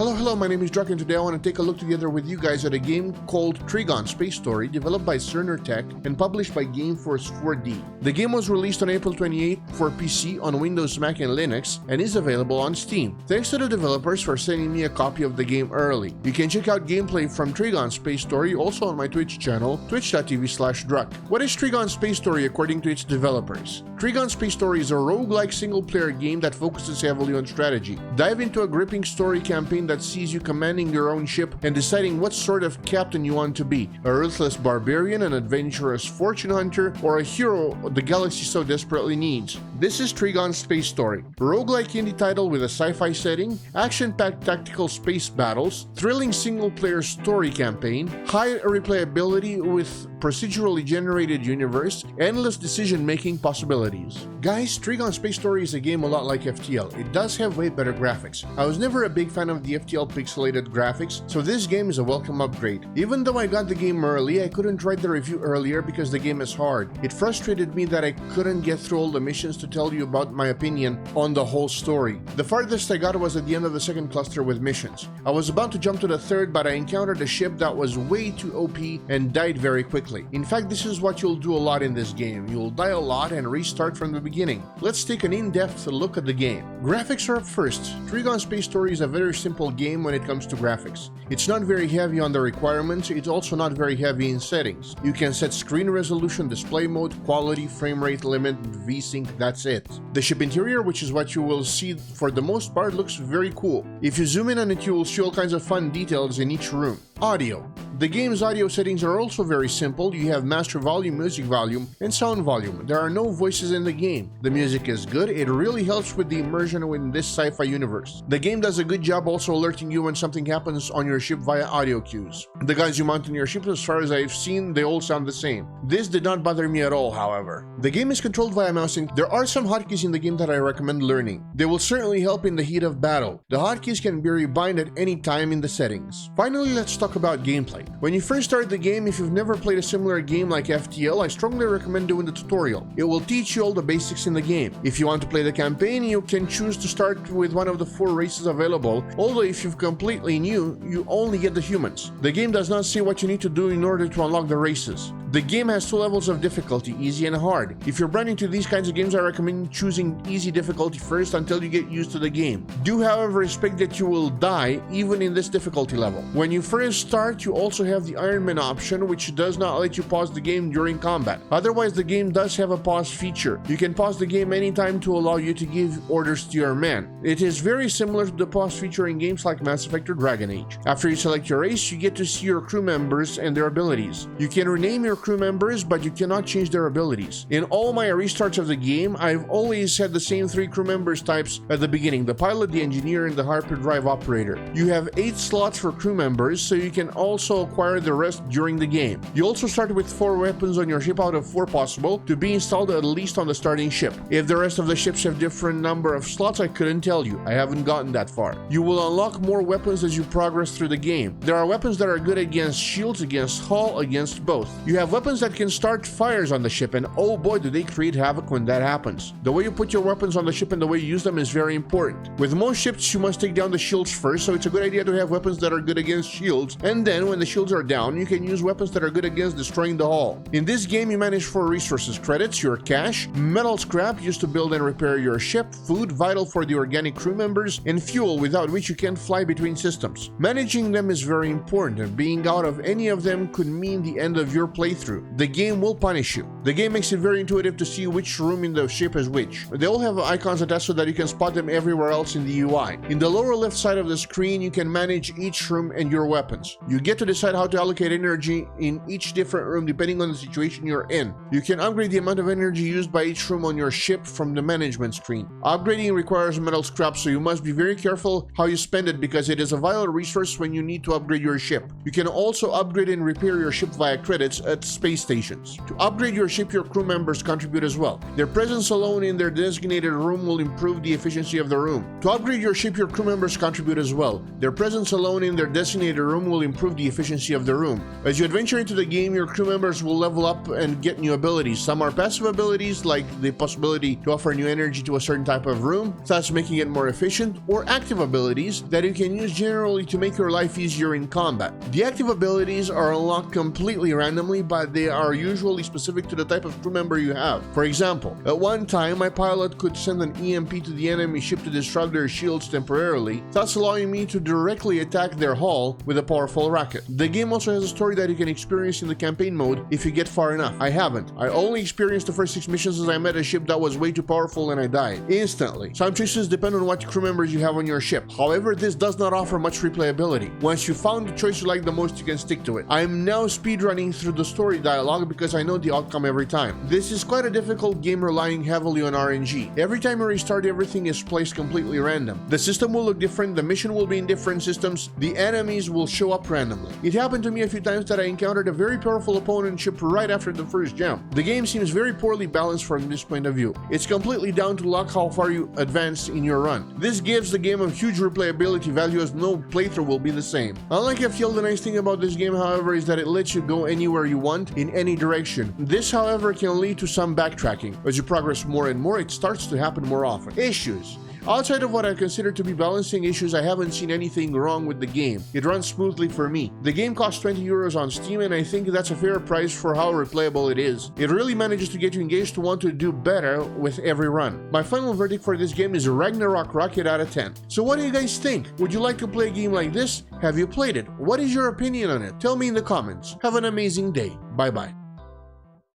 Hello, my name is Druk, and today I want to take a look together with you guys at a game called Trigon Space Story, developed by Cerner Tech and published by Gameforce 4D. The game was released on April 28 for PC, on Windows, Mac, and Linux, and is available on Steam. Thanks to the developers for sending me a copy of the game early. You can check out gameplay from Trigon Space Story also on my Twitch channel, twitch.tv/druk. What is Trigon Space Story according to its developers? Trigon Space Story is a roguelike single-player game that focuses heavily on strategy. Dive into a gripping story campaign that sees you commanding your own ship and deciding what sort of captain you want to be: a ruthless barbarian, an adventurous fortune hunter, or a hero the galaxy so desperately needs. This is Trigon Space Story, a roguelike indie title with a sci-fi setting, action-packed tactical space battles, thrilling single-player story campaign, high replayability with procedurally generated universe, endless decision-making possibilities. Guys, Trigon Space Story is a game a lot like FTL. It does have way better graphics. I was never a big fan of the FTL pixelated graphics, so this game is a welcome upgrade. Even though I got the game early, I couldn't write the review earlier because the game is hard. It frustrated me that I couldn't get through all the missions to tell you about my opinion on the whole story. The farthest I got was at the end of the second cluster with missions. I was about to jump to the third, but I encountered a ship that was way too OP and died very quickly. In fact, this is what you'll do a lot in this game. You'll die a lot and restart from the beginning. Let's take an in-depth look at the game. Graphics are up first. Trigon Space Story is a very simple game when it comes to graphics. It's not very heavy on the requirements, it's also not very heavy in settings. You can set screen resolution, display mode, quality, frame rate limit, VSync, that's it. The ship interior, which is what you will see for the most part, looks very cool. If you zoom in on it, you will see all kinds of fun details in each room. Audio. The game's audio settings are also very simple. You have master volume, music volume, and sound volume. There are no voices in the game. The music is good. It really helps with the immersion in this sci-fi universe. The game does a good job also alerting you when something happens on your ship via audio cues. The guns you mount on your ship, as far as I've seen, they all sound the same. This did not bother me at all, however. The game is controlled via mouse, and there are some hotkeys in the game that I recommend learning. They will certainly help in the heat of battle. The hotkeys can be rebind at any time in the settings. Finally, let's talk about gameplay. When you first start the game, if you've never played a similar game like FTL, I strongly recommend doing the tutorial. It will teach you all the basics in the game. If you want to play the campaign, you can choose to start with one of the 4 races available, although if you're completely new, you only get the humans. The game does not say what you need to do in order to unlock the races. The game has 2 levels of difficulty, easy and hard. If you're brand new to these kinds of games, I recommend choosing easy difficulty first until you get used to the game. Do, however, expect that you will die even in this difficulty level. When you first start, you also have the Iron Man option, which does not let you pause the game during combat. Otherwise, the game does have a pause feature. You can pause the game anytime to allow you to give orders to your man. It is very similar to the pause feature in games like Mass Effect or Dragon Age. After you select your race, you get to see your crew members and their abilities. You can rename your crew members, but you cannot change their abilities. In all my restarts of the game, I've always had the same 3 crew members types at the beginning: the pilot, the engineer, and the hyperdrive operator. You have 8 slots for crew members, so you can also acquire the rest during the game. You also start with 4 weapons on your ship out of 4 possible to be installed at least on the starting ship. If the rest of the ships have different number of slots, I couldn't tell you. I haven't gotten that far. You will unlock more weapons as you progress through the game. There are weapons that are good against shields, against hull, against both. You have weapons that can start fires on the ship, and oh boy, do they create havoc when that happens. The way you put your weapons on the ship and the way you use them is very important. With most ships, you must take down the shields first, so it's a good idea to have weapons that are good against shields, and then when the shields are down, you can use weapons that are good against destroying the hull. In this game, you manage 4 resources: credits, your cash, metal scrap used to build and repair your ship, food vital for the organic crew members, and fuel without which you can't fly between systems. Managing them is very important, and being out of any of them could mean the end of your playthrough. The game will punish you. The game makes it very intuitive to see which room in the ship is which. They all have icons attached so that you can spot them everywhere else in the UI. In the lower left side of the screen, you can manage each room and your weapons. You get to decide how to allocate energy in each different room depending on the situation you're in. You can upgrade the amount of energy used by each room on your ship from the management screen. Upgrading requires metal scrap, so you must be very careful how you spend it because it is a vital resource when you need to upgrade your ship. You can also upgrade and repair your ship via credits at space stations. To upgrade your ship, your crew members contribute as well. Their presence alone in their designated room will improve the efficiency of the room. To upgrade your ship, your crew members contribute as well. Their presence alone in their designated room will improve the efficiency of the room. As you adventure into the game, your crew members will level up and get new abilities. Some are passive abilities, like the possibility to offer new energy to a certain type of room, thus making it more efficient, or active abilities that you can use generally to make your life easier in combat. The active abilities are unlocked completely randomly, but they are usually specific to the type of crew member you have. For example, at one time, my pilot could send an EMP to the enemy ship to disrupt their shields temporarily, thus allowing me to directly attack their hull with a powerful rocket. The game also has a story that you can experience in the campaign mode if you get far enough. I haven't. I only experienced the first 6 missions as I met a ship that was way too powerful and I died instantly. Some choices depend on what crew members you have on your ship. However, this does not offer much replayability. Once you found the choice you like the most, you can stick to it. I am now speedrunning through the story dialogue because I know the outcome every time. This is quite a difficult game relying heavily on RNG. Every time you restart, everything is placed completely random. The system will look different, the mission will be in different systems, the enemies will show up randomly. It happened to me a few times that I encountered a very powerful opponent ship right after the first jump. The game seems very poorly balanced from this point of view. It's completely down to luck how far you advance in your run. This gives the game a huge replayability value as no playthrough will be the same. Unlike FTL, the nice thing about this game, however, is that it lets you go anywhere you want in any direction. This, however, can lead to some backtracking. As you progress more and more, it starts to happen more often. Issues. Outside of what I consider to be balancing issues, I haven't seen anything wrong with the game. It runs smoothly for me. The game costs €20 on Steam, and I think that's a fair price for how replayable it is. It really manages to get you engaged to want to do better with every run. My final verdict for this game is a Ragnarok Rocket out of 10. So what do you guys think? Would you like to play a game like this? Have you played it? What is your opinion on it? Tell me in the comments. Have an amazing day. Bye bye.